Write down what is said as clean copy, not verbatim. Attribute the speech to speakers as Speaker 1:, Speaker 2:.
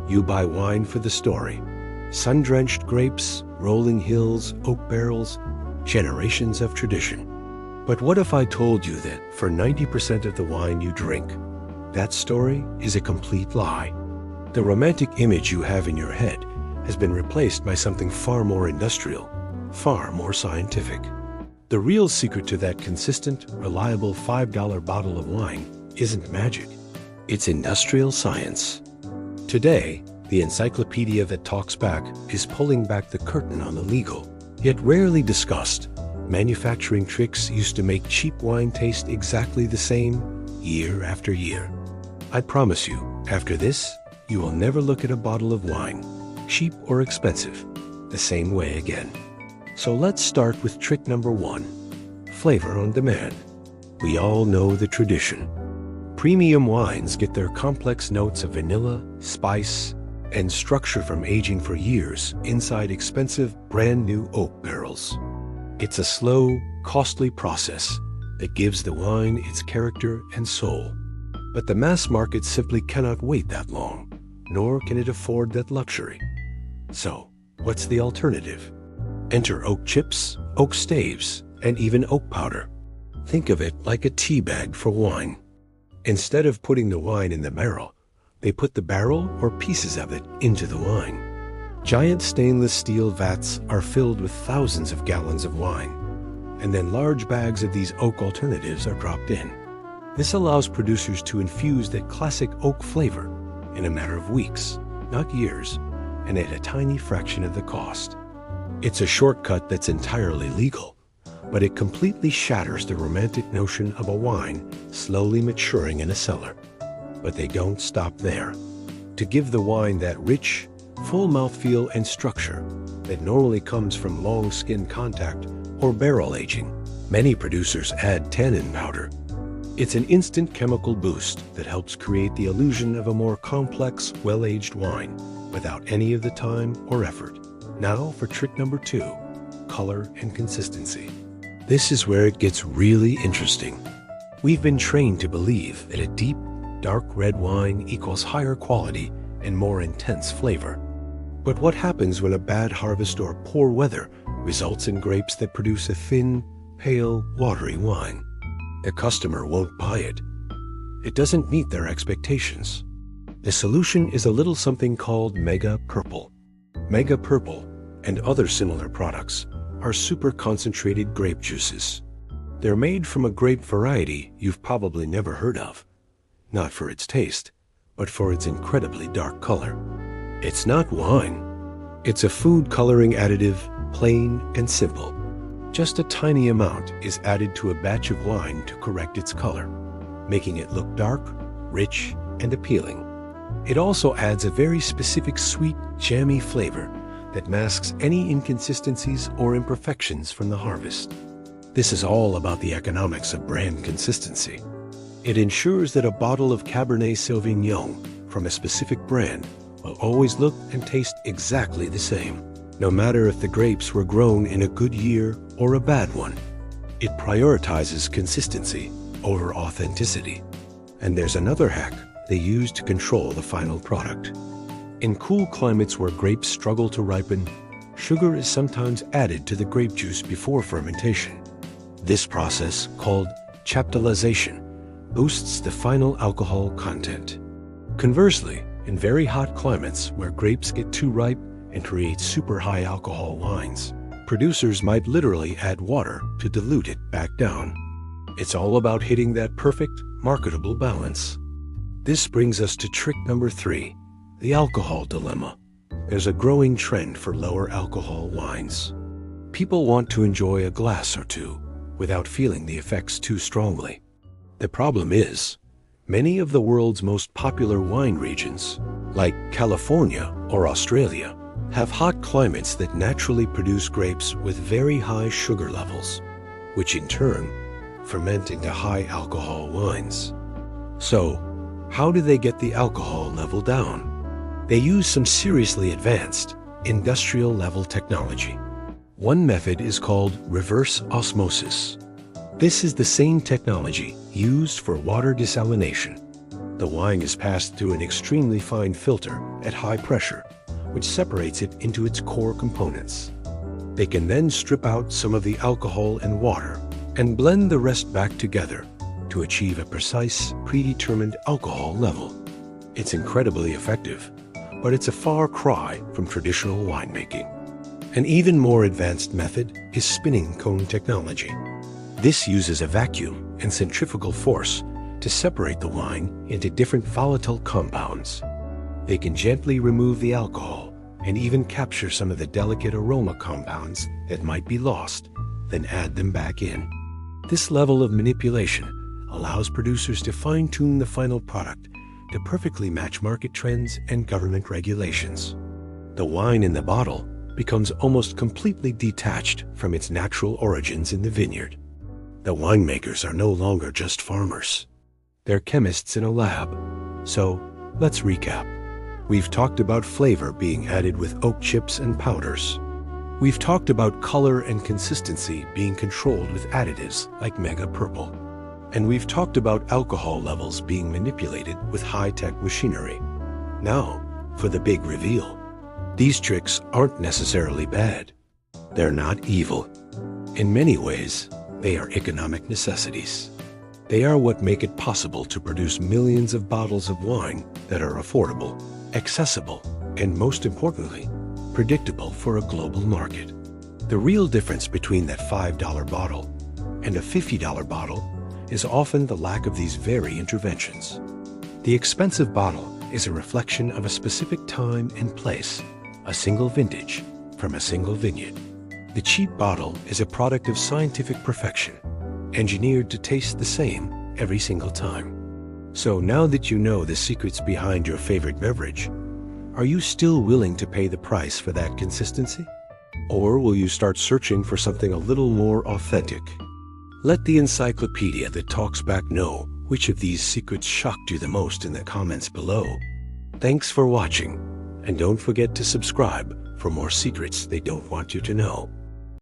Speaker 1: You buy wine for the story. Sun-drenched grapes, rolling hills, oak barrels, generations of tradition. But what if I told you that for 90% of the wine you drink, that story is a complete lie? The romantic image you have in your head has been replaced by something far more industrial, far more scientific. The real secret to that consistent, reliable $5 bottle of wine isn't magic. It's industrial science. Today, the Encyclopedia That Talks Back is pulling back the curtain on the legal, yet rarely discussed, manufacturing tricks used to make cheap wine taste exactly the same year after year. I promise you, after this, you will never look at a bottle of wine, cheap or expensive, the same way again. So let's start with trick number 1, flavor on demand. We all know the tradition. Premium wines get their complex notes of vanilla, spice, and structure from aging for years inside expensive, brand-new oak barrels. It's a slow, costly process that gives the wine its character and soul. But the mass market simply cannot wait that long, nor can it afford that luxury. So, what's the alternative? Enter oak chips, oak staves, and even oak powder. Think of it like a tea bag for wine. Instead of putting the wine in the barrel, they put the barrel or pieces of it into the wine. Giant stainless steel vats are filled with thousands of gallons of wine, and then large bags of these oak alternatives are dropped in. This allows producers to infuse that classic oak flavor in a matter of weeks, not years, and at a tiny fraction of the cost. It's a shortcut that's entirely legal, but it completely shatters the romantic notion of a wine slowly maturing in a cellar. But they don't stop there. To give the wine that rich, full mouthfeel and structure that normally comes from long skin contact or barrel aging, many producers add tannin powder. It's an instant chemical boost that helps create the illusion of a more complex, well-aged wine without any of the time or effort. Now for trick number 2, color and consistency. This is where it gets really interesting. We've been trained to believe that a deep, dark red wine equals higher quality and more intense flavor. But what happens when a bad harvest or poor weather results in grapes that produce a thin, pale, watery wine? The customer won't buy it. It doesn't meet their expectations. The solution is a little something called Mega Purple. Mega Purple and other similar products are super concentrated grape juices. They're made from a grape variety you've probably never heard of. Not for its taste, but for its incredibly dark color. It's not wine. It's a food coloring additive, plain and simple. Just a tiny amount is added to a batch of wine to correct its color, making it look dark, rich, and appealing. It also adds a very specific sweet, jammy flavor that masks any inconsistencies or imperfections from the harvest. This is all about the economics of brand consistency. It ensures that a bottle of Cabernet Sauvignon from a specific brand will always look and taste exactly the same, no matter if the grapes were grown in a good year or a bad one. It prioritizes consistency over authenticity. And there's another hack they use to control the final product. In cool climates where grapes struggle to ripen, sugar is sometimes added to the grape juice before fermentation. This process, called chaptalization, boosts the final alcohol content. Conversely, in very hot climates where grapes get too ripe and create super high alcohol wines, producers might literally add water to dilute it back down. It's all about hitting that perfect, marketable balance. This brings us to trick number 3, the alcohol dilemma. There's a growing trend for lower alcohol wines. People want to enjoy a glass or two without feeling the effects too strongly. The problem is, many of the world's most popular wine regions, like California or Australia, have hot climates that naturally produce grapes with very high sugar levels, which in turn ferment into high alcohol wines. So, how do they get the alcohol level down? They use some seriously advanced, industrial-level technology. One method is called reverse osmosis. This is the same technology used for water desalination. The wine is passed through an extremely fine filter at high pressure, which separates it into its core components. They can then strip out some of the alcohol and water and blend the rest back together to achieve a precise, predetermined alcohol level. It's incredibly effective, but it's a far cry from traditional winemaking. An even more advanced method is spinning cone technology. This uses a vacuum and centrifugal force to separate the wine into different volatile compounds. They can gently remove the alcohol and even capture some of the delicate aroma compounds that might be lost, then add them back in. This level of manipulation allows producers to fine-tune the final product to perfectly match market trends and government regulations. The wine in the bottle becomes almost completely detached from its natural origins in the vineyard. The winemakers are no longer just farmers. They're chemists in a lab. So, let's recap. We've talked about flavor being added with oak chips and powders. We've talked about color and consistency being controlled with additives like Mega Purple. And we've talked about alcohol levels being manipulated with high-tech machinery. Now, for the big reveal. These tricks aren't necessarily bad. They're not evil. In many ways, they are economic necessities. They are what make it possible to produce millions of bottles of wine that are affordable, accessible, and most importantly, predictable for a global market. The real difference between that $5 bottle and a $50 bottle is often the lack of these very interventions. The expensive bottle is a reflection of a specific time and place, a single vintage from a single vineyard. The cheap bottle is a product of scientific perfection, engineered to taste the same every single time. So now that you know the secrets behind your favorite beverage, are you still willing to pay the price for that consistency? Or will you start searching for something a little more authentic? Let the Encyclopedia That Talks Back know which of these secrets shocked you the most in the comments below. Thanks for watching, and don't forget to subscribe for more secrets they don't want you to know.